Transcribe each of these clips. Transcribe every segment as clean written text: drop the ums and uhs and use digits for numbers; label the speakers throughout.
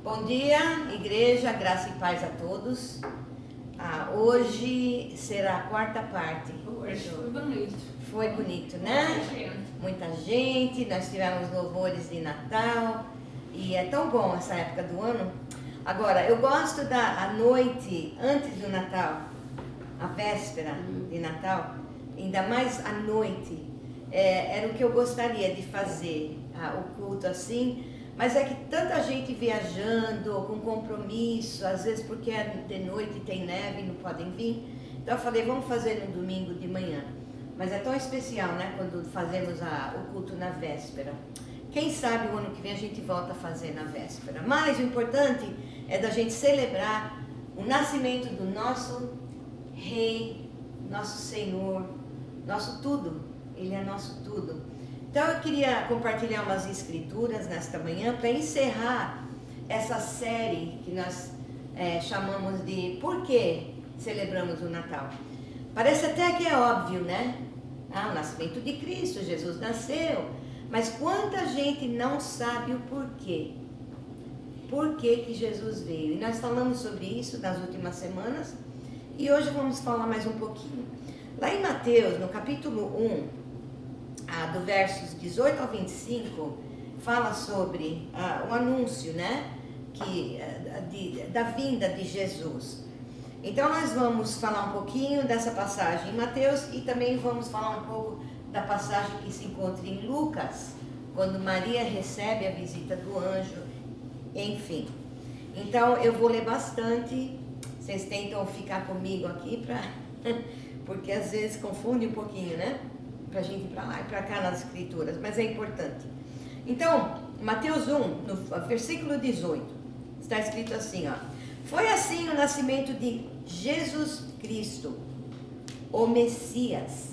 Speaker 1: Bom dia, igreja, graça e paz a todos. Hoje será a quarta parte.
Speaker 2: Hoje foi bonito.
Speaker 1: Foi bonito, né? Muita gente, nós tivemos louvores de Natal e é tão bom essa época do ano. Agora, eu gosto da noite antes do Natal, a véspera de Natal, ainda mais à noite. Era o que eu gostaria de fazer, o culto assim. Mas é que tanta gente viajando, com compromisso, às vezes porque é de noite tem neve e não podem vir. Então eu falei, vamos fazer no domingo de manhã. Mas é tão especial, né, quando fazemos o culto na véspera. Quem sabe o ano que vem a gente volta a fazer na véspera. Mas o importante é da gente celebrar o nascimento do nosso Rei, nosso Senhor, nosso tudo. Ele é nosso tudo. Então eu queria compartilhar umas escrituras nesta manhã para encerrar essa série que nós chamamos de Por que celebramos o Natal? Parece até que é óbvio, né? O nascimento de Cristo, Jesus nasceu, mas quanta gente não sabe o porquê? Por que Jesus veio? E nós falamos sobre isso nas últimas semanas e hoje vamos falar mais um pouquinho. Lá em Mateus, no capítulo 1, do versos 18 ao 25, fala sobre o anúncio, né, da vinda de Jesus. Então nós vamos falar um pouquinho dessa passagem em Mateus e também vamos falar um pouco da passagem que se encontra em Lucas, quando Maria recebe a visita do anjo, enfim. Então eu vou ler bastante, vocês tentam ficar comigo aqui, porque às vezes confunde um pouquinho, né? Para a gente ir para lá e para cá nas escrituras, mas é importante. Então, Mateus 1, no versículo 18, está escrito assim, ó. Foi assim o nascimento de Jesus Cristo, o Messias.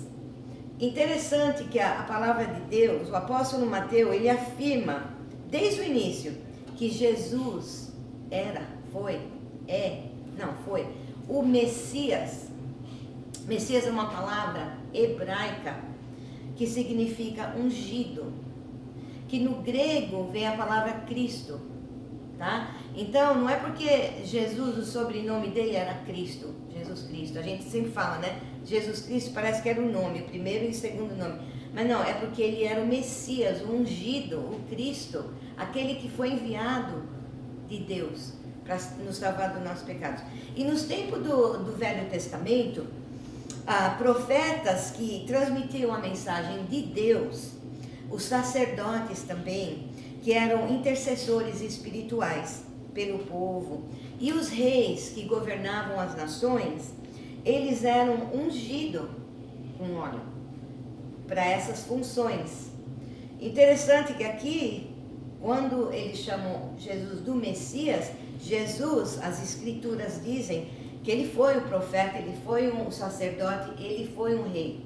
Speaker 1: Interessante que a palavra de Deus, o apóstolo Mateus, ele afirma desde o início que Jesus foi o Messias. Messias é uma palavra hebraica que significa ungido, que no grego vem a palavra Cristo, tá? Então, não é porque Jesus, o sobrenome dele era Cristo, Jesus Cristo, a gente sempre fala, né? Jesus Cristo parece que era o nome, o primeiro e o segundo nome, mas não, é porque ele era o Messias, o ungido, o Cristo, aquele que foi enviado de Deus para nos salvar dos nossos pecados. E nos tempos do Velho Testamento, profetas que transmitiam a mensagem de Deus, os sacerdotes também, que eram intercessores espirituais pelo povo, e os reis que governavam as nações, eles eram ungidos com óleo para essas funções. Interessante que aqui, quando eles chamam Jesus do Messias, Jesus, as escrituras dizem que ele foi o profeta, ele foi um sacerdote, ele foi um rei.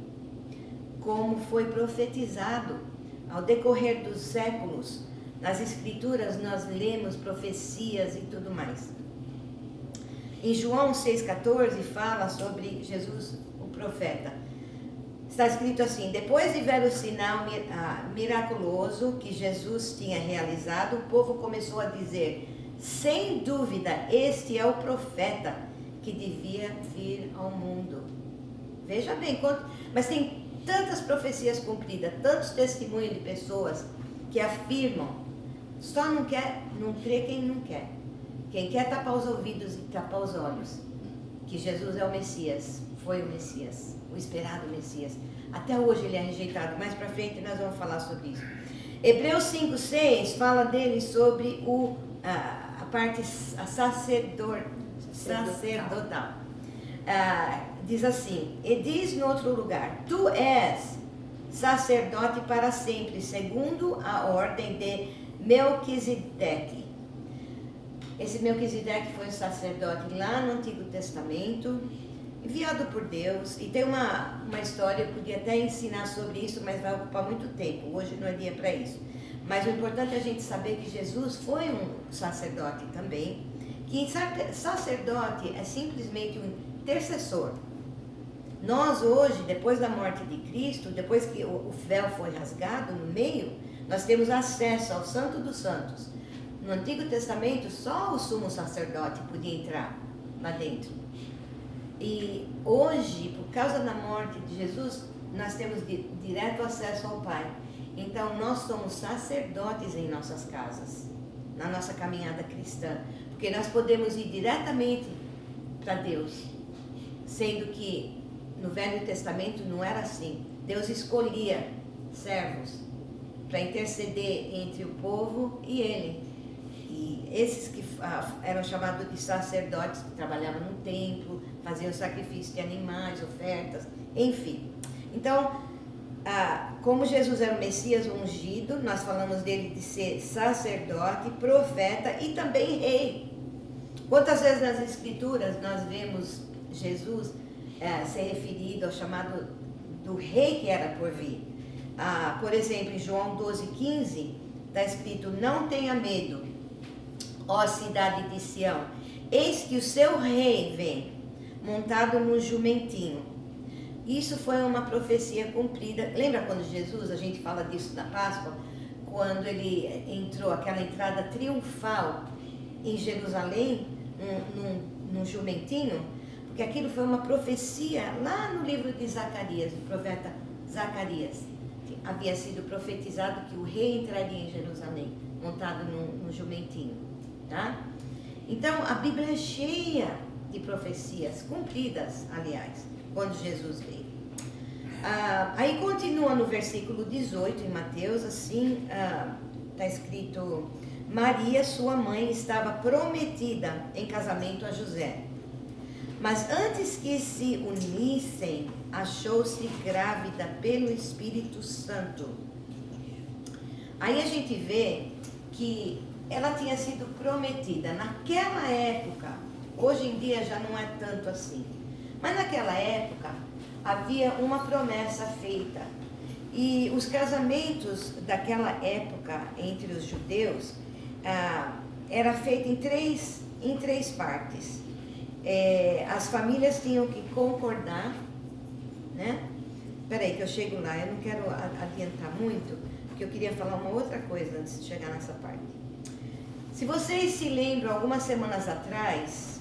Speaker 1: Como foi profetizado ao decorrer dos séculos, nas escrituras nós lemos profecias e tudo mais. Em João 6,14 fala sobre Jesus, o profeta. Está escrito assim: depois de ver o sinal miraculoso que Jesus tinha realizado, o povo começou a dizer: sem dúvida, este é o profeta que devia vir ao mundo. Veja bem, mas tem tantas profecias cumpridas, tantos testemunhos de pessoas que afirmam, só não crê quem não quer. Quem quer tapar os ouvidos e tapar os olhos, que Jesus é o Messias, foi o Messias, o esperado Messias. Até hoje ele é rejeitado, mais para frente nós vamos falar sobre isso. Hebreus 5,6 fala dele sobre a parte sacerdotal. Diz assim, e diz no outro lugar: tu és sacerdote para sempre, segundo a ordem de Melquisedeque. Esse Melquisedeque foi um sacerdote lá no Antigo Testamento, enviado por Deus, e tem uma história, eu podia até ensinar sobre isso, mas vai ocupar muito tempo, hoje não é dia para isso. Mas o importante é a gente saber que Jesus foi um sacerdote também, que sacerdote é simplesmente um intercessor. Nós hoje, depois da morte de Cristo, depois que o véu foi rasgado no meio, nós temos acesso ao Santo dos Santos. No Antigo Testamento, só o sumo sacerdote podia entrar lá dentro. E hoje, por causa da morte de Jesus, nós temos direto acesso ao Pai. Então, nós somos sacerdotes em nossas casas, na nossa caminhada cristã. Porque nós podemos ir diretamente para Deus, sendo que no Velho Testamento não era assim. Deus escolhia servos para interceder entre o povo e Ele. E esses que eram chamados de sacerdotes, que trabalhavam no templo, faziam sacrifício de animais, ofertas, enfim. Então, como Jesus era o Messias ungido, nós falamos dele de ser sacerdote, profeta e também rei. Quantas vezes nas Escrituras nós vemos Jesus ser referido ao chamado do rei que era por vir? Por exemplo, em João 12,15, está escrito: não tenha medo, ó cidade de Sião, eis que o seu rei vem, montado no jumentinho. Isso foi uma profecia cumprida. Lembra quando Jesus, a gente fala disso na Páscoa, quando ele entrou, aquela entrada triunfal em Jerusalém, num jumentinho? Porque aquilo foi uma profecia lá no livro de Zacarias, do profeta Zacarias. Que havia sido profetizado que o rei entraria em Jerusalém, montado num jumentinho. Tá? Então, a Bíblia é cheia de profecias, cumpridas, aliás, quando Jesus veio. Aí continua no versículo 18, em Mateus, assim, está escrito: Maria, sua mãe, estava prometida em casamento a José. Mas antes que se unissem, achou-se grávida pelo Espírito Santo. Aí a gente vê que ela tinha sido prometida naquela época. Hoje em dia já não é tanto assim. Mas naquela época havia uma promessa feita. E os casamentos daquela época entre os judeus era feito em três partes. As famílias tinham que concordar, né? Peraí que eu chego lá, eu não quero adiantar muito, porque eu queria falar uma outra coisa antes de chegar nessa parte. Se vocês se lembram, algumas semanas atrás,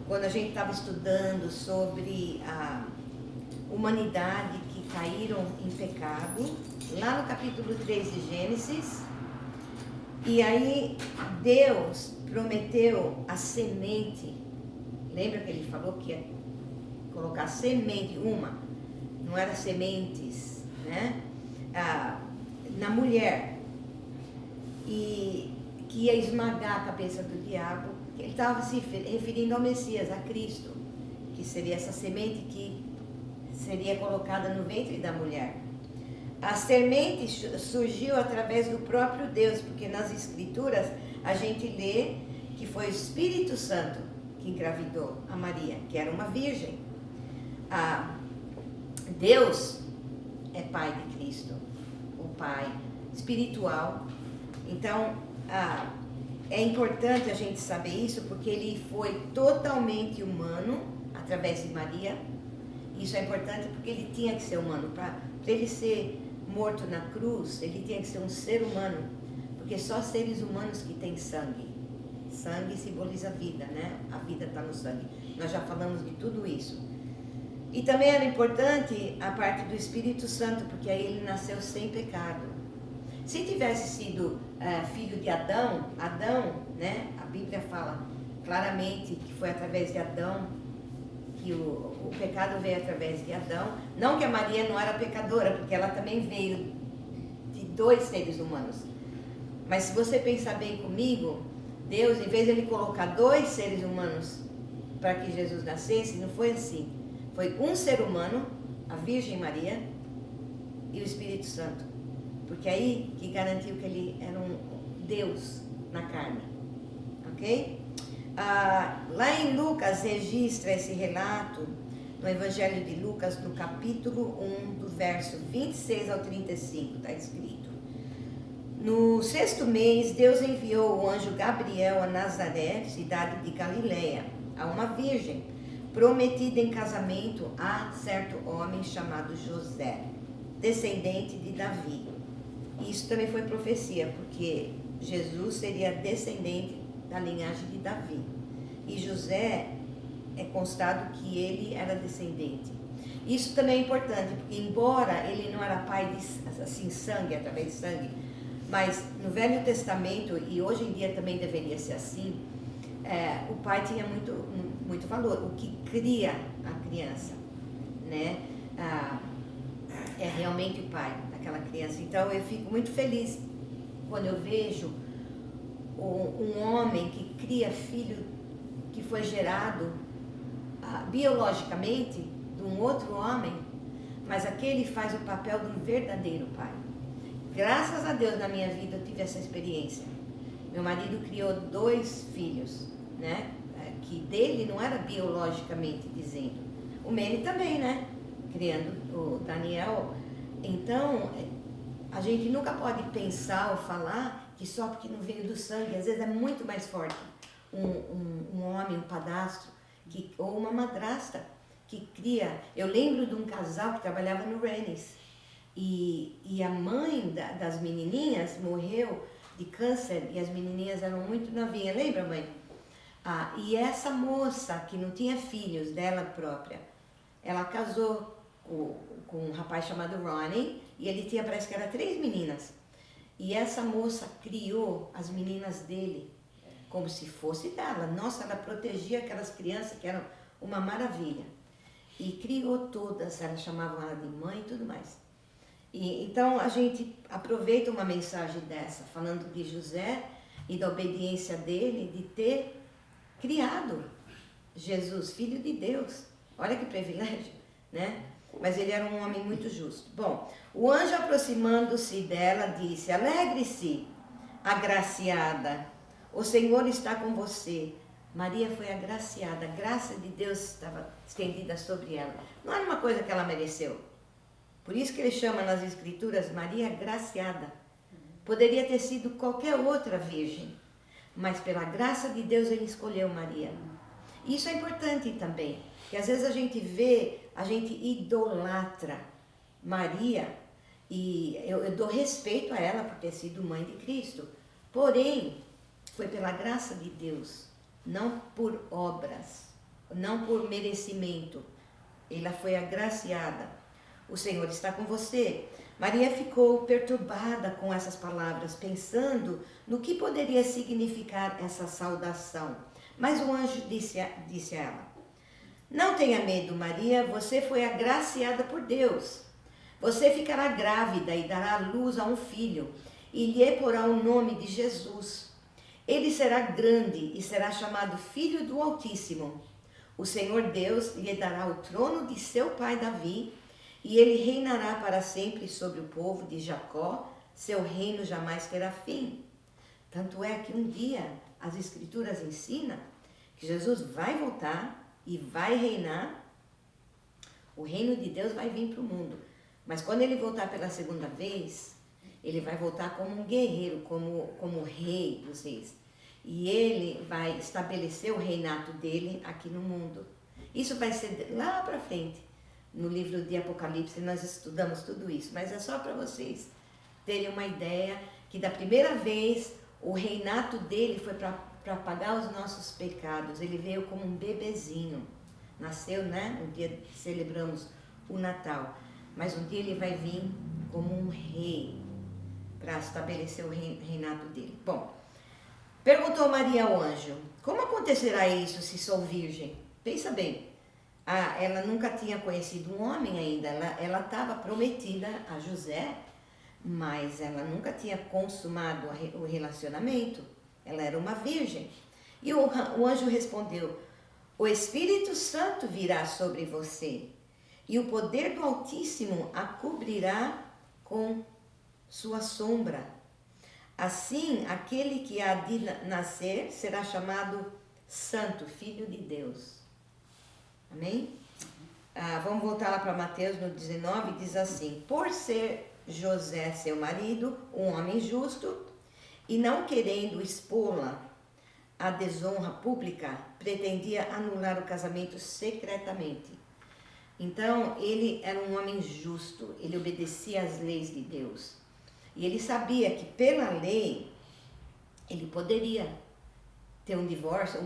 Speaker 1: quando a gente estava estudando sobre a humanidade que caíram em pecado, lá no capítulo 3 de Gênesis, e aí Deus prometeu a semente. Lembra que ele falou que ia colocar semente, não era sementes, né? Na mulher, e que ia esmagar a cabeça do diabo. Ele estava se referindo ao Messias, a Cristo, que seria essa semente que seria colocada no ventre da mulher. A semente surgiu através do próprio Deus, porque nas Escrituras a gente lê que foi o Espírito Santo que engravidou a Maria, que era uma virgem. Deus é Pai de Cristo, o Pai espiritual. Então, é importante a gente saber isso, porque ele foi totalmente humano através de Maria. Isso é importante porque ele tinha que ser humano. Para ele ser morto na cruz, ele tinha que ser um ser humano, porque só seres humanos que têm sangue. Sangue simboliza a vida, né? A vida está no sangue. Nós já falamos de tudo isso. E também era importante a parte do Espírito Santo, porque aí ele nasceu sem pecado. Se tivesse sido filho de Adão, né? A Bíblia fala claramente que foi através de Adão, que o pecado veio através de Adão. Não que a Maria não era pecadora, porque ela também veio de dois seres humanos. Mas se você pensar bem comigo, Deus, em vez de ele colocar dois seres humanos para que Jesus nascesse, não foi assim. Foi um ser humano, a Virgem Maria, e o Espírito Santo. Porque aí que garantiu que ele era um Deus na carne. Ok? Lá em Lucas registra esse relato, no Evangelho de Lucas, no capítulo 1, do verso 26 ao 35, está escrito: No 6º mês, Deus enviou o anjo Gabriel a Nazaré, cidade de Galileia, a uma virgem, prometida em casamento a certo homem chamado José, descendente de Davi. Isso também foi profecia, porque Jesus seria descendente da linhagem de Davi. E José é constado que ele era descendente. Isso também é importante, porque embora ele não era pai de assim, sangue, através de sangue, mas no Velho Testamento, e hoje em dia também deveria ser assim, o pai tinha muito valor, o que cria a criança, né? É realmente o pai daquela criança. Então eu fico muito feliz quando eu vejo um homem que cria filho que foi gerado biologicamente de um outro homem, mas aquele faz o papel de um verdadeiro pai. Graças a Deus na minha vida eu tive essa experiência. Meu marido criou 2 filhos, né? Que dele não era biologicamente dizendo. O Manny também, né? Criando o Daniel. Então, a gente nunca pode pensar ou falar que só porque não veio do sangue, às vezes é muito mais forte um homem, um padrasto, ou uma madrasta que cria. Eu lembro de um casal que trabalhava no Rennes e a mãe das menininhas morreu de câncer e as menininhas eram muito novinhas, lembra, mãe? E essa moça que não tinha filhos dela própria, ela casou com um rapaz chamado Ronnie e ele tinha, parece que era 3 meninas. E essa moça criou as meninas dele como se fosse dela. Nossa, ela protegia aquelas crianças que eram uma maravilha. E criou todas, elas chamavam ela de mãe e tudo mais. Então a gente aproveita uma mensagem dessa, falando de José e da obediência dele, de ter criado Jesus, filho de Deus. Olha que privilégio, né? Mas ele era um homem muito justo. Bom, o anjo aproximando-se dela disse: alegre-se, agraciada, o Senhor está com você. Maria foi agraciada, a graça de Deus estava estendida sobre ela. Não era uma coisa que ela mereceu. Por isso que ele chama nas Escrituras Maria agraciada. Poderia ter sido qualquer outra virgem, mas pela graça de Deus ele escolheu Maria. Isso é importante também, que às vezes a gente idolatra Maria, e eu dou respeito a ela por ter sido mãe de Cristo. Porém, foi pela graça de Deus, não por obras, não por merecimento. Ela foi agraciada. O Senhor está com você. Maria ficou perturbada com essas palavras, pensando no que poderia significar essa saudação. Mas o anjo disse a ela: não tenha medo, Maria, você foi agraciada por Deus. Você ficará grávida e dará à luz a um filho, e lhe porá o nome de Jesus. Ele será grande e será chamado Filho do Altíssimo. O Senhor Deus lhe dará o trono de seu pai Davi, e ele reinará para sempre sobre o povo de Jacó. Seu reino jamais terá fim. Tanto é que um dia as Escrituras ensinam que Jesus vai voltar e vai reinar. O reino de Deus vai vir para o mundo. Mas quando ele voltar pela segunda vez, ele vai voltar como um guerreiro, como rei dos reis. E ele vai estabelecer o reinato dele aqui no mundo. Isso vai ser lá para frente. No livro de Apocalipse nós estudamos tudo isso. Mas é só para vocês terem uma ideia que da primeira vez o reinato dele foi para pagar os nossos pecados. Ele veio como um bebezinho. Nasceu, né? Um dia celebramos o Natal. Mas um dia ele vai vir como um rei para estabelecer o reinato dele. Bom, perguntou Maria ao anjo: como acontecerá isso se sou virgem? Pensa bem. Ela nunca tinha conhecido um homem ainda. Ela estava prometida a José, mas ela nunca tinha consumado o relacionamento. Ela era uma virgem. E o anjo respondeu: o Espírito Santo virá sobre você, e o poder do Altíssimo a cobrirá com sua sombra. Assim, aquele que há de nascer será chamado Santo, Filho de Deus. Amém? Vamos voltar lá para Mateus no 19, diz assim: por ser José seu marido, um homem justo, e não querendo expô-la à desonra pública, pretendia anular o casamento secretamente. Então, ele era um homem justo, ele obedecia às leis de Deus. E ele sabia que pela lei, ele poderia ter um divórcio,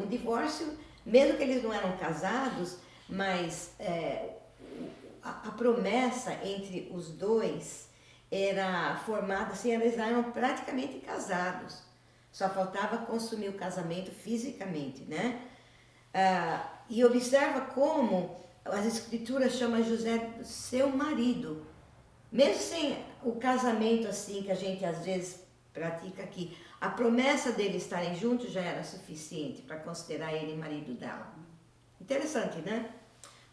Speaker 1: mesmo que eles não eram casados, mas a promessa entre os dois era formada assim, eles eram praticamente casados, só faltava consumir o casamento fisicamente, né? E observa como as escrituras chamam José de seu marido, mesmo sem o casamento assim que a gente às vezes pratica aqui, a promessa deles estarem juntos já era suficiente para considerar ele marido dela. Interessante, né?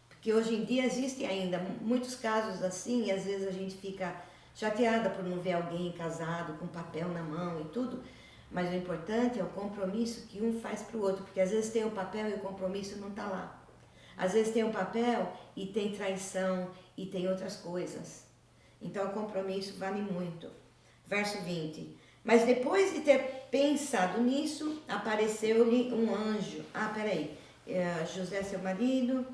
Speaker 1: Porque hoje em dia existem ainda muitos casos assim, e às vezes a gente fica chateada por não ver alguém casado com papel na mão e tudo, mas o importante é o compromisso que um faz para o outro, porque às vezes tem o papel e o compromisso não está lá. Às vezes tem o papel e tem traição e tem outras coisas. Então o compromisso vale muito. Verso 20. Mas depois de ter pensado nisso, apareceu-lhe um anjo. José, seu marido.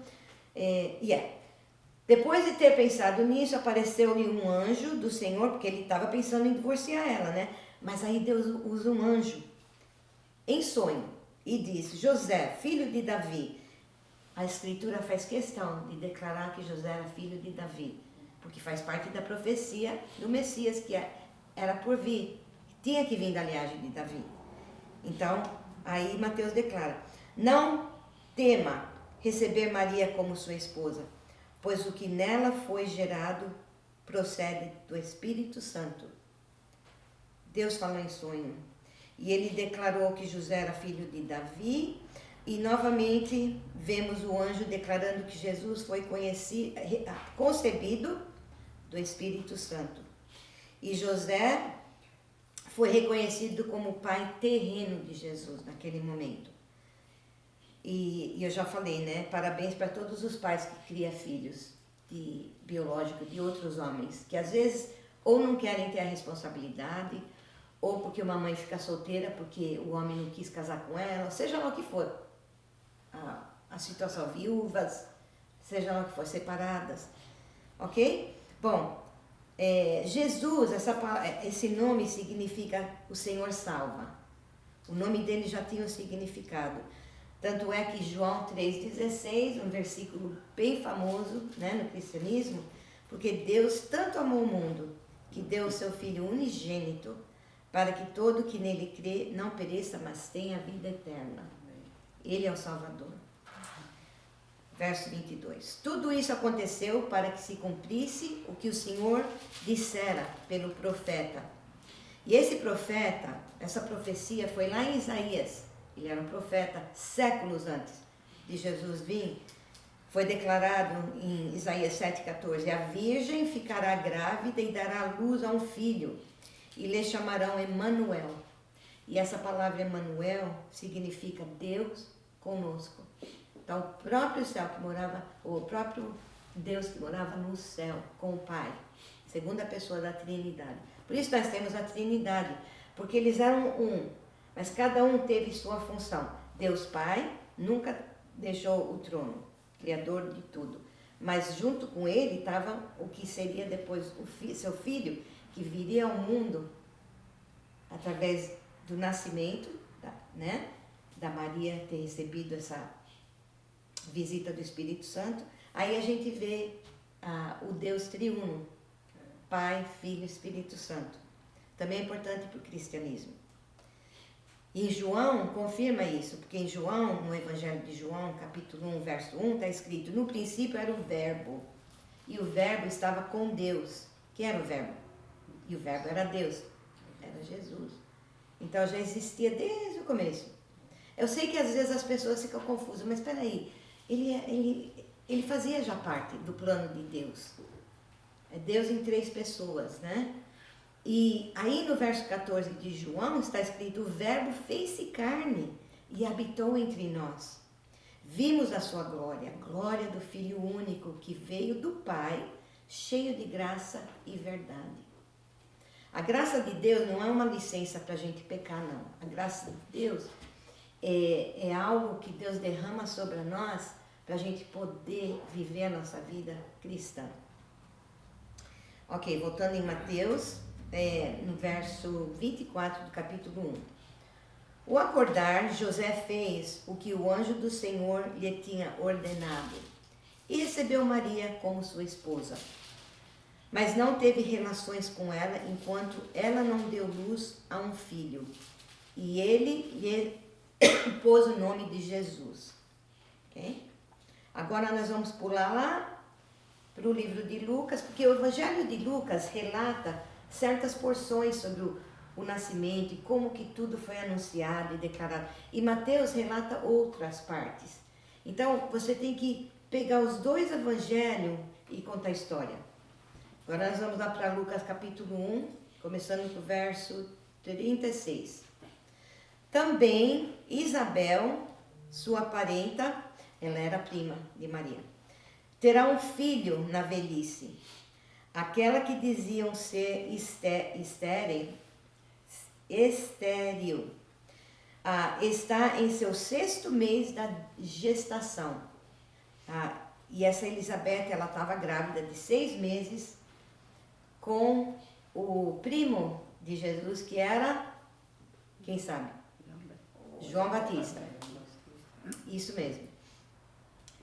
Speaker 1: Depois de ter pensado nisso, apareceu-lhe um anjo do Senhor, porque ele estava pensando em divorciar ela, né? Mas aí Deus usa um anjo em sonho e disse: José, filho de Davi. A Escritura faz questão de declarar que José era filho de Davi, porque faz parte da profecia do Messias que era por vir, tinha que vir da linhagem de Davi. Então, aí Mateus declara: não tema receber Maria como sua esposa, pois o que nela foi gerado procede do Espírito Santo. Deus falou em sonho. E ele declarou que José era filho de Davi. E novamente vemos o anjo declarando que Jesus foi concebido do Espírito Santo. E José foi reconhecido como o pai terreno de Jesus naquele momento. E eu já falei, né? Parabéns para todos os pais que criam filhos biológicos de outros homens, que às vezes ou não querem ter a responsabilidade, ou porque uma mãe fica solteira porque o homem não quis casar com ela, seja lá o que for. A situação, viúvas, seja lá o que for, separadas. Ok? Bom, Jesus, esse nome significa o Senhor salva. O nome dele já tinha um significado. Tanto é que João 3,16, um versículo bem famoso, né, no cristianismo, porque Deus tanto amou o mundo que deu o seu Filho unigênito para que todo que nele crê não pereça, mas tenha vida eterna. Ele é o Salvador. Verso 22. Tudo isso aconteceu para que se cumprisse o que o Senhor dissera pelo profeta. E esse profeta, essa profecia foi lá em Isaías. Ele era um profeta séculos antes de Jesus vir. Foi declarado em Isaías 7,14. A virgem ficará grávida e dará luz a um filho. E lhe chamarão Emanuel. E essa palavra Emanuel significa Deus conosco. Então, o próprio Deus que morava no céu com o Pai, segunda pessoa da Trindade. Por isso nós temos a Trindade, porque eles eram um, mas cada um teve sua função. Deus Pai nunca deixou o trono, Criador de tudo. Mas junto com ele estava o que seria depois seu filho, que viria ao mundo através do nascimento, né? Da Maria ter recebido essa visita do Espírito Santo. Aí a gente vê o Deus triuno, Pai, Filho e Espírito Santo. Também é importante para o cristianismo. E João confirma isso, porque em João, no Evangelho de João, capítulo 1, verso 1, está escrito: no princípio era o Verbo, e o Verbo estava com Deus. Quem era o Verbo? E o Verbo era Deus, era Jesus. Então já existia desde o começo. Eu sei que às vezes as pessoas ficam confusas, mas espera aí, ele fazia já parte do plano de Deus. É Deus em 3 pessoas, né? E aí no verso 14 de João está escrito: o Verbo fez-se carne e habitou entre nós. Vimos a sua glória, a glória do Filho único que veio do Pai, cheio de graça e verdade. A graça de Deus não é uma licença para a gente pecar, não. A graça de Deus é algo que Deus derrama sobre nós para a gente poder viver a nossa vida cristã. Ok, voltando em Mateus, no verso 24 do capítulo 1. Ao acordar, José fez o que o anjo do Senhor lhe tinha ordenado e recebeu Maria como sua esposa. Mas não teve relações com ela enquanto ela não deu luz a um filho. E ele lhe pôs o nome de Jesus. Okay? Agora nós vamos pular lá para o livro de Lucas, porque o Evangelho de Lucas relata certas porções sobre o nascimento e como que tudo foi anunciado e declarado. E Mateus relata outras partes. Então, você tem que pegar os dois evangelhos e contar a história. Agora nós vamos lá para Lucas capítulo 1, começando com o verso 36. Também Isabel, sua parenta, ela era prima de Maria, terá um filho na velhice. Aquela que diziam ser estéril, está em seu 6º mês da gestação. E essa Elizabeth, ela estava grávida de 6 meses com o primo de Jesus, que era, quem sabe? João Batista. Isso mesmo.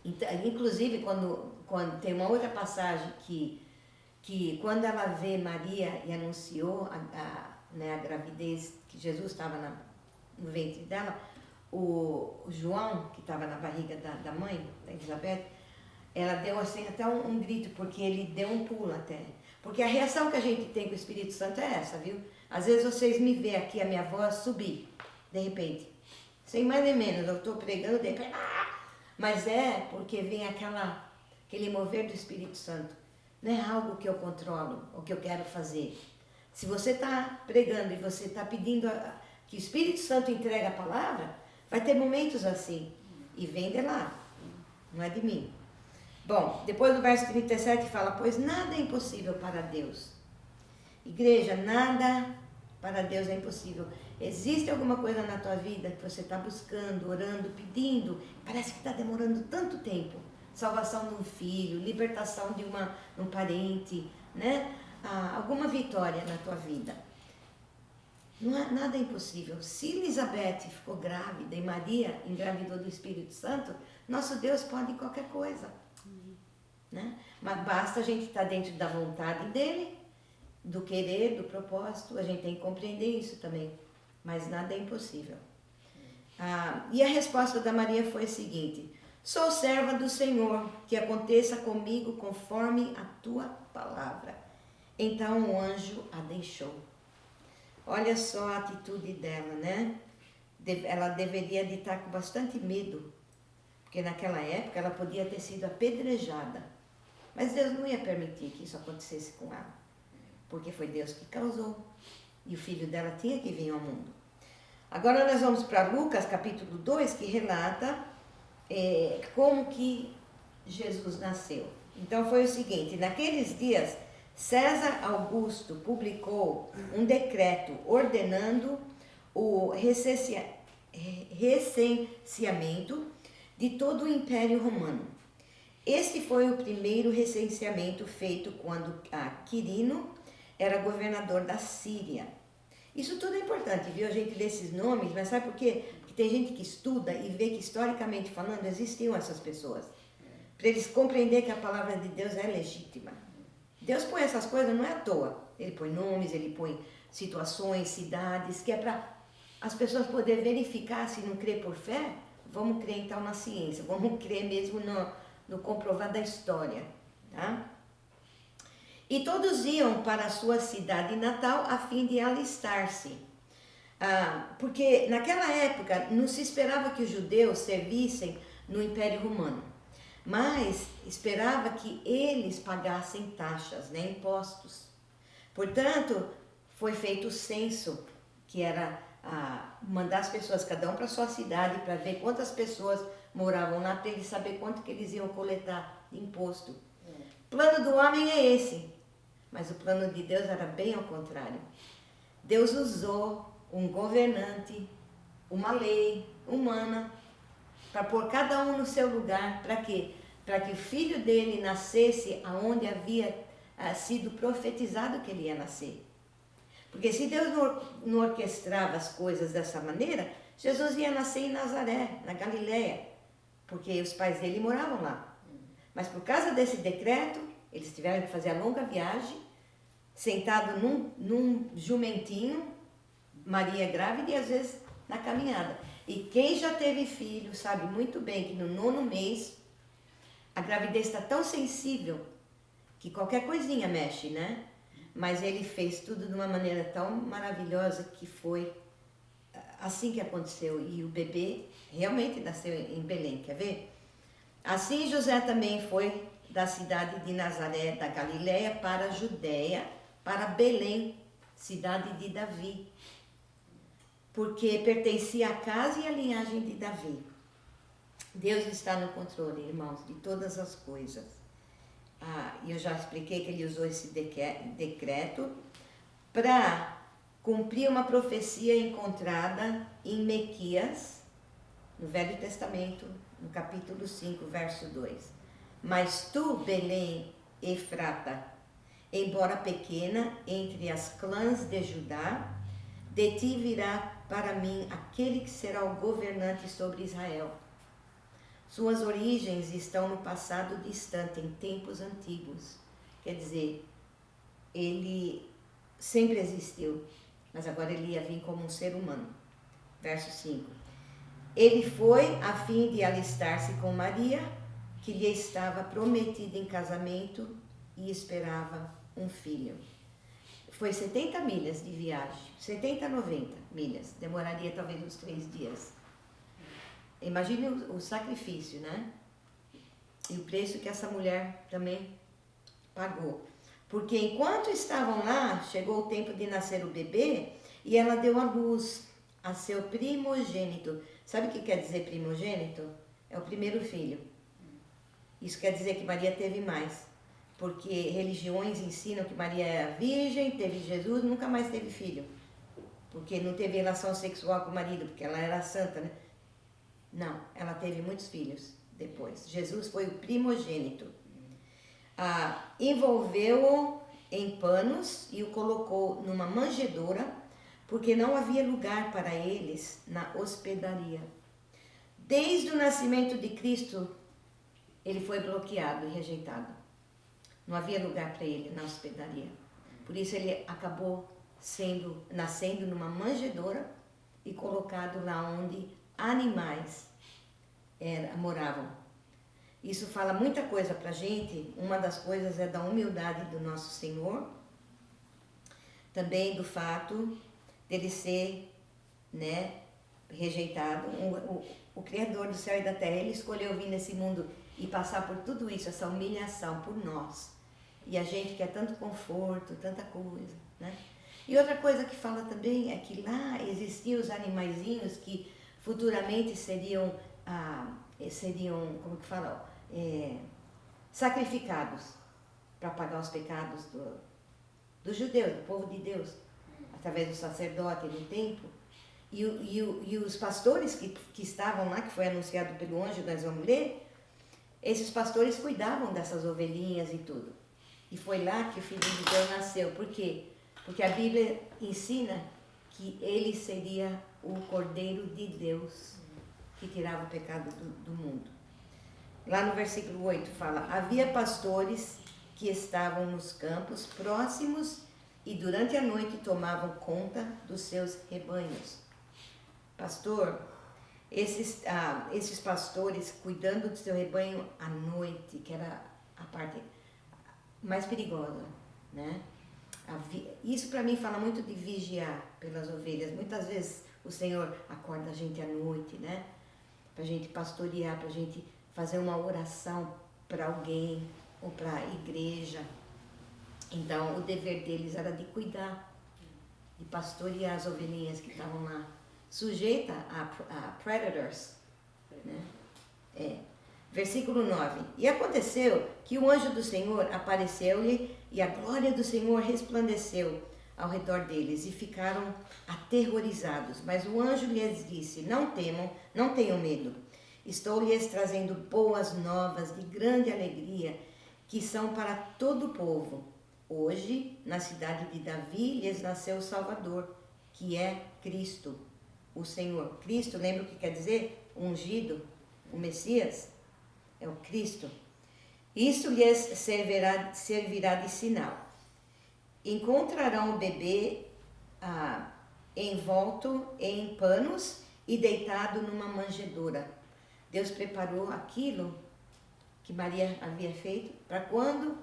Speaker 1: Então, inclusive, quando tem uma outra passagem que quando ela vê Maria e anunciou a gravidez, que Jesus estava no ventre dela, o João, que estava na barriga da mãe, da Elizabeth, ela deu assim até um grito, porque ele deu um pulo até. Porque a reação que a gente tem com o Espírito Santo é essa, viu? Às vezes vocês me veem aqui, a minha voz subir, de repente. Sem mais nem menos, eu estou pregando, de repente, mas é porque vem aquele mover do Espírito Santo. Não é algo que eu controlo, ou que eu quero fazer. Se você está pregando e você está pedindo que o Espírito Santo entregue a palavra, vai ter momentos assim. E vem de lá, não é de mim. Bom, depois do verso 37 fala, pois nada é impossível para Deus. Igreja, nada para Deus é impossível. Existe alguma coisa na tua vida que você está buscando, orando, pedindo, parece que está demorando tanto tempo. Salvação de um filho, libertação de um parente, né? Alguma vitória na tua vida. Não é nada impossível. Se Elizabeth ficou grávida e Maria engravidou do Espírito Santo, nosso Deus pode qualquer coisa. Né? Mas basta a gente estar dentro da vontade dele, do querer, do propósito, a gente tem que compreender isso também. Mas nada é impossível. E a resposta da Maria foi a seguinte: sou serva do Senhor, que aconteça comigo conforme a tua palavra. Então o anjo a deixou. Olha só a atitude dela, né? Ela deveria de estar com bastante medo, porque naquela época ela podia ter sido apedrejada. Mas Deus não ia permitir que isso acontecesse com ela, porque foi Deus que causou. E o filho dela tinha que vir ao mundo. Agora nós vamos para Lucas capítulo 2, que relata como que Jesus nasceu. Então foi o seguinte: naqueles dias, César Augusto publicou um decreto ordenando o recenseamento de todo o Império Romano. Este foi o primeiro recenseamento feito quando Quirino era governador da Síria. Isso tudo é importante, viu? A gente lê esses nomes, mas sabe por quê? Porque tem gente que estuda e vê que, historicamente falando, existiam essas pessoas. Para eles compreenderem que a palavra de Deus é legítima. Deus põe essas coisas, não é à toa. Ele põe nomes, ele põe situações, cidades, que é para as pessoas poderem verificar. Se não crer por fé, vamos crer então na ciência, vamos crer mesmo no comprovar da história, tá? E todos iam para a sua cidade natal a fim de alistar-se. Porque naquela época não se esperava que os judeus servissem no Império Romano, mas esperava que eles pagassem taxas, né, impostos. Portanto, foi feito o censo, que era mandar as pessoas, cada um para a sua cidade, para ver quantas pessoas moravam lá, para eles saber quanto que eles iam coletar de imposto. O plano do homem é esse, mas o plano de Deus era bem ao contrário. Deus usou um governante, uma lei humana, para pôr cada um no seu lugar. Para quê? Para que o filho dele nascesse aonde havia sido profetizado que ele ia nascer. Porque se Deus não orquestrava as coisas dessa maneira, Jesus ia nascer em Nazaré, na Galileia, porque os pais dele moravam lá. Mas por causa desse decreto, eles tiveram que fazer a longa viagem, sentado num jumentinho, Maria grávida e às vezes na caminhada. E quem já teve filho sabe muito bem que no 9º mês a gravidez está tão sensível que qualquer coisinha mexe, né? Mas ele fez tudo de uma maneira tão maravilhosa que foi assim que aconteceu. E o bebê realmente nasceu em Belém, quer ver? Assim José também foi da cidade de Nazaré, da Galileia, para a Judéia, para Belém, cidade de Davi, porque pertencia à casa e à linhagem de Davi. Deus está no controle, irmãos, de todas as coisas. Eu já expliquei que ele usou esse decreto para cumprir uma profecia encontrada em Miqueias, no Velho Testamento, no capítulo 5, verso 2. Mas tu, Belém Efrata, embora pequena entre as clãs de Judá, de ti virá para mim aquele que será o governante sobre Israel. Suas origens estão no passado distante, em tempos antigos. Quer dizer, ele sempre existiu, mas agora ele ia vir como um ser humano. Verso 5. Ele foi a fim de alistar-se com Maria, que lhe estava prometida em casamento e esperava um filho. Foi 70 milhas de viagem, 70 a 90 milhas, demoraria talvez uns 3 dias. Imagine o sacrifício, né? E o preço que essa mulher também pagou. Porque enquanto estavam lá, chegou o tempo de nascer o bebê e ela deu à luz a seu primogênito. Sabe o que quer dizer primogênito? É o primeiro filho. Isso quer dizer que Maria teve mais. Porque religiões ensinam que Maria era virgem, teve Jesus, nunca mais teve filho. Porque não teve relação sexual com o marido, porque ela era santa, né? Não, ela teve muitos filhos depois. Jesus foi o primogênito. Envolveu-o em panos e o colocou numa manjedoura, porque não havia lugar para eles na hospedaria. Desde o nascimento de Cristo, ele foi bloqueado e rejeitado. Não havia lugar para ele na hospedaria. Por isso ele acabou nascendo numa manjedoura e colocado lá onde animais moravam. Isso fala muita coisa para a gente. Uma das coisas é da humildade do nosso Senhor, também do fato dele ser, né, rejeitado. O Criador do céu e da terra, ele escolheu vir nesse mundo e passar por tudo isso, essa humilhação por nós. E a gente quer tanto conforto, tanta coisa, né? E outra coisa que fala também é que lá existiam os animaizinhos que futuramente seriam, como que fala, sacrificados para pagar os pecados dos judeus, do povo de Deus, através do sacerdote no templo. E os pastores que estavam lá, que foi anunciado pelo anjo, nós vamos ler, esses pastores cuidavam dessas ovelhinhas e tudo. E foi lá que o Filho de Deus nasceu. Por quê? Porque a Bíblia ensina que ele seria o Cordeiro de Deus que tirava o pecado do mundo. Lá no versículo 8 fala: havia pastores que estavam nos campos próximos e durante a noite tomavam conta dos seus rebanhos. Pastor, esses pastores cuidando do seu rebanho à noite, que era a parte mais perigosa, né? Isso para mim fala muito de vigiar pelas ovelhas. Muitas vezes o Senhor acorda a gente à noite, né? Para a gente pastorear, para a gente fazer uma oração para alguém ou para a igreja. Então o dever deles era de cuidar, de pastorear as ovelhinhas que estavam lá, sujeita a predators, né? Versículo 9. E aconteceu que o anjo do Senhor apareceu-lhe e a glória do Senhor resplandeceu ao redor deles e ficaram aterrorizados. Mas o anjo lhes disse: não temam, não tenham medo. Estou lhes trazendo boas novas de grande alegria, que são para todo o povo. Hoje, na cidade de Davi, lhes nasceu o Salvador, que é Cristo, o Senhor. Cristo, lembra o que quer dizer? Ungido, o Messias, é o Cristo. Isso lhes servirá de sinal. Encontrarão o bebê envolto em panos e deitado numa manjedoura. Deus preparou aquilo que Maria havia feito para quando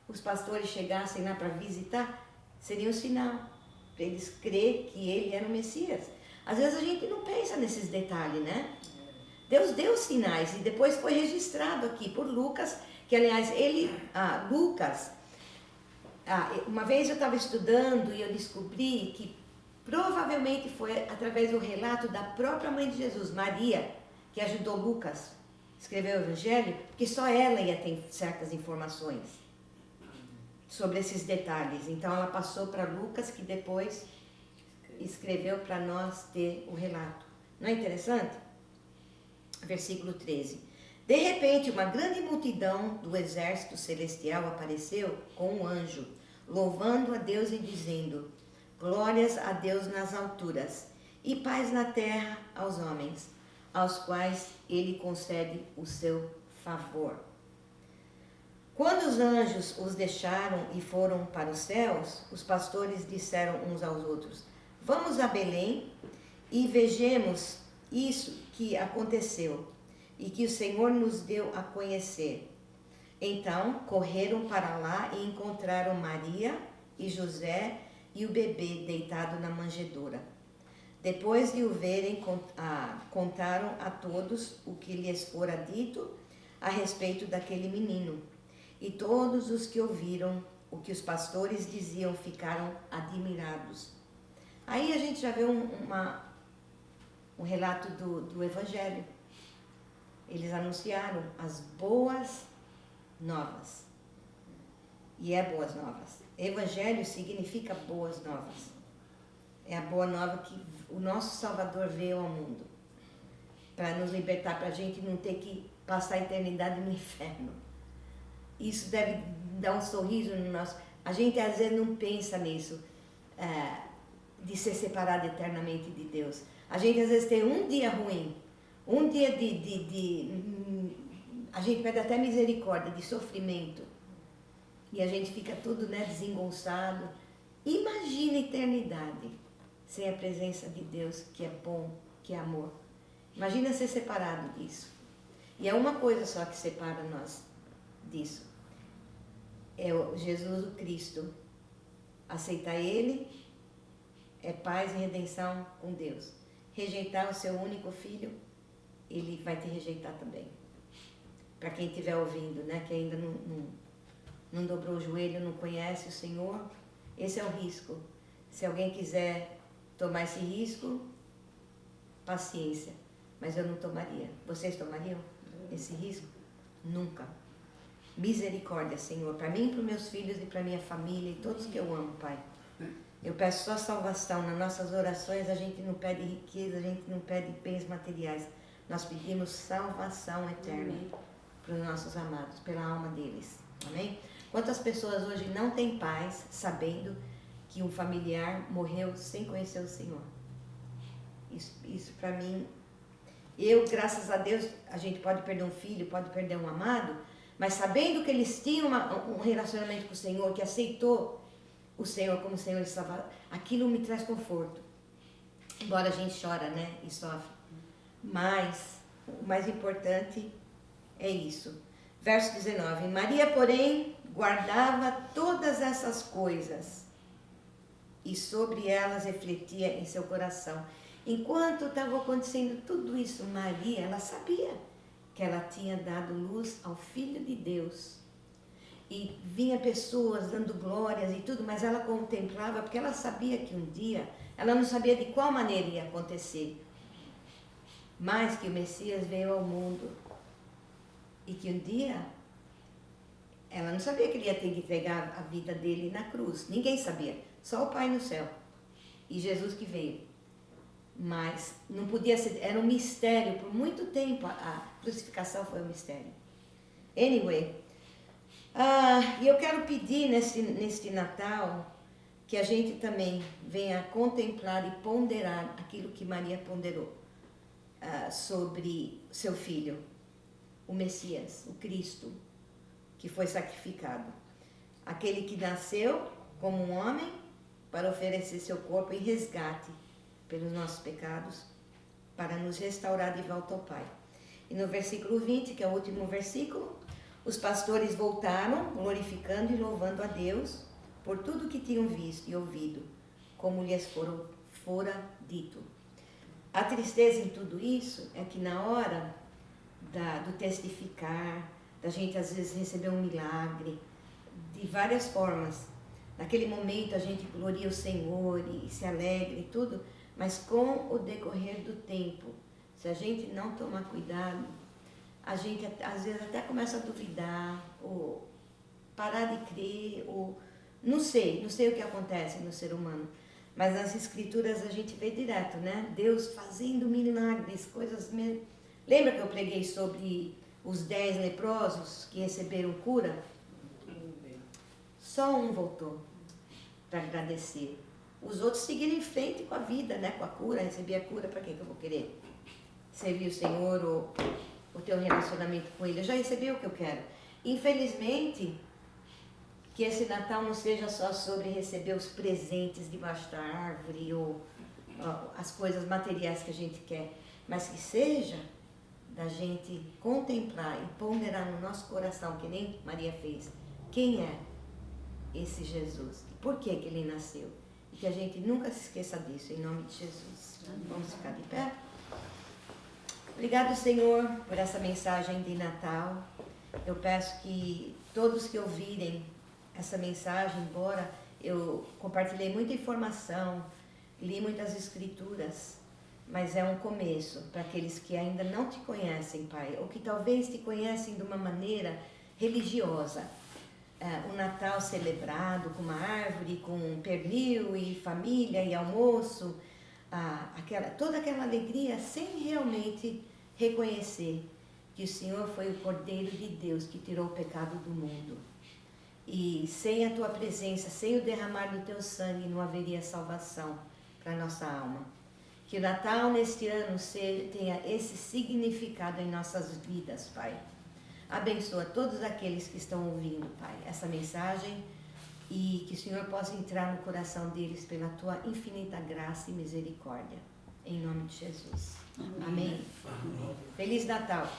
Speaker 1: os pastores chegassem lá para visitar, seria um sinal para eles crer que ele era o Messias. Às vezes a gente não pensa nesses detalhes, né? Deus deu sinais e depois foi registrado aqui por Lucas, que aliás Lucas, uma vez eu estava estudando e eu descobri que provavelmente foi através do relato da própria mãe de Jesus, Maria, que ajudou Lucas a escrever o Evangelho, porque só ela ia ter certas informações sobre esses detalhes. Então ela passou para Lucas, que depois escreveu para nós ter o relato. Não é interessante? Versículo 13. De repente, uma grande multidão do exército celestial apareceu com um anjo, louvando a Deus e dizendo: glórias a Deus nas alturas e paz na terra aos homens, aos quais ele concede o seu favor. Quando os anjos os deixaram e foram para os céus, os pastores disseram uns aos outros: vamos a Belém e vejamos isso que aconteceu e que o Senhor nos deu a conhecer. Então correram para lá e encontraram Maria e José e o bebê deitado na manjedoura. Depois de o verem, contaram a todos o que lhes fora dito a respeito daquele menino. E todos os que ouviram o que os pastores diziam ficaram admirados. Aí a gente já vê um relato do Evangelho. Eles anunciaram as boas novas. E é boas novas. Evangelho significa boas novas. É a boa nova que o nosso Salvador veio ao mundo para nos libertar, para a gente não ter que passar a eternidade no inferno. Isso deve dar um sorriso no nosso... A gente às vezes não pensa nisso, de ser separado eternamente de Deus. A gente às vezes tem um dia ruim, um dia a gente pede até misericórdia, de sofrimento. E a gente fica tudo, desengonçado. Imagina a eternidade sem a presença de Deus, que é bom, que é amor. Imagina ser separado disso. E é uma coisa só que separa nós disso. É o Jesus o Cristo. Aceitar Ele é paz e redenção com Deus. Rejeitar o seu único filho, Ele vai te rejeitar também. Para quem estiver ouvindo, que ainda não dobrou o joelho, não conhece o Senhor, esse é o risco. Se alguém quiser tomar esse risco, paciência. Mas eu não tomaria. Vocês tomariam esse risco? Nunca. Misericórdia, Senhor, para mim, para os meus filhos e para minha família e todos que eu amo, Pai. Eu peço só salvação. Nas nossas orações a gente não pede riqueza, a gente não pede bens materiais. Nós pedimos salvação eterna para os nossos amados, pela alma deles. Amém? Quantas pessoas hoje não têm paz sabendo que um familiar morreu sem conhecer o Senhor? Isso para mim, graças a Deus, a gente pode perder um filho, pode perder um amado, mas sabendo que eles tinham um relacionamento com o Senhor, que aceitou o Senhor como Senhor e Salvador, aquilo me traz conforto. Embora a gente chora, e sofre. Mas o mais importante é isso. Verso 19. Maria, porém, guardava todas essas coisas e sobre elas refletia em seu coração. Enquanto estava acontecendo tudo isso, Maria, ela sabia que ela tinha dado luz ao Filho de Deus. E vinha pessoas dando glórias e tudo, mas ela contemplava, porque ela sabia que um dia, ela não sabia de qual maneira ia acontecer, mas que o Messias veio ao mundo. E que um dia, ela não sabia que ele ia ter que entregar a vida dele na cruz. Ninguém sabia, só o Pai no céu. E Jesus que veio. Mas não podia ser, era um mistério, por muito tempo a crucificação foi um mistério. Anyway, e eu quero pedir neste Natal que a gente também venha contemplar e ponderar aquilo que Maria ponderou sobre seu filho, o Messias, o Cristo, que foi sacrificado. Aquele que nasceu como um homem para oferecer seu corpo em resgate pelos nossos pecados, para nos restaurar de volta ao Pai. E no versículo 20, que é o último versículo, os pastores voltaram, glorificando e louvando a Deus por tudo que tinham visto e ouvido, como lhes fora dito. A tristeza em tudo isso é que na hora do testificar, da gente às vezes receber um milagre, de várias formas, naquele momento a gente gloria o Senhor e se alegra e tudo, mas com o decorrer do tempo, se a gente não tomar cuidado, a gente às vezes até começa a duvidar, ou parar de crer, ou não sei o que acontece no ser humano, mas nas escrituras a gente vê direto, né? Deus fazendo milagres, coisas... Lembra que eu preguei sobre os 10 leprosos que receberam cura? Só um voltou para agradecer. Os outros seguiram em frente com a vida, né? Com a cura, receber a cura, para que eu vou querer? Servir o Senhor ou ter um relacionamento com Ele. Eu já recebi o que eu quero. Infelizmente, que esse Natal não seja só sobre receber os presentes debaixo da árvore ou as coisas materiais que a gente quer, mas que seja da gente contemplar e ponderar no nosso coração, que nem Maria fez, quem é esse Jesus? Por que ele nasceu? E que a gente nunca se esqueça disso, em nome de Jesus. Vamos ficar de pé? Obrigado, Senhor, por essa mensagem de Natal. Eu peço que todos que ouvirem essa mensagem, embora eu compartilhei muita informação, li muitas escrituras, mas é um começo para aqueles que ainda não te conhecem, Pai, ou que talvez te conhecem de uma maneira religiosa. O Natal celebrado com uma árvore, com pernil e família e almoço, toda aquela alegria sem realmente reconhecer que o Senhor foi o Cordeiro de Deus que tirou o pecado do mundo. E sem a tua presença, sem o derramar do teu sangue, não haveria salvação para a nossa alma. Que o Natal neste ano tenha esse significado em nossas vidas, Pai. Abençoa todos aqueles que estão ouvindo, Pai, essa mensagem, e que o Senhor possa entrar no coração deles pela tua infinita graça e misericórdia. Em nome de Jesus. Amém. Amém. Feliz Natal.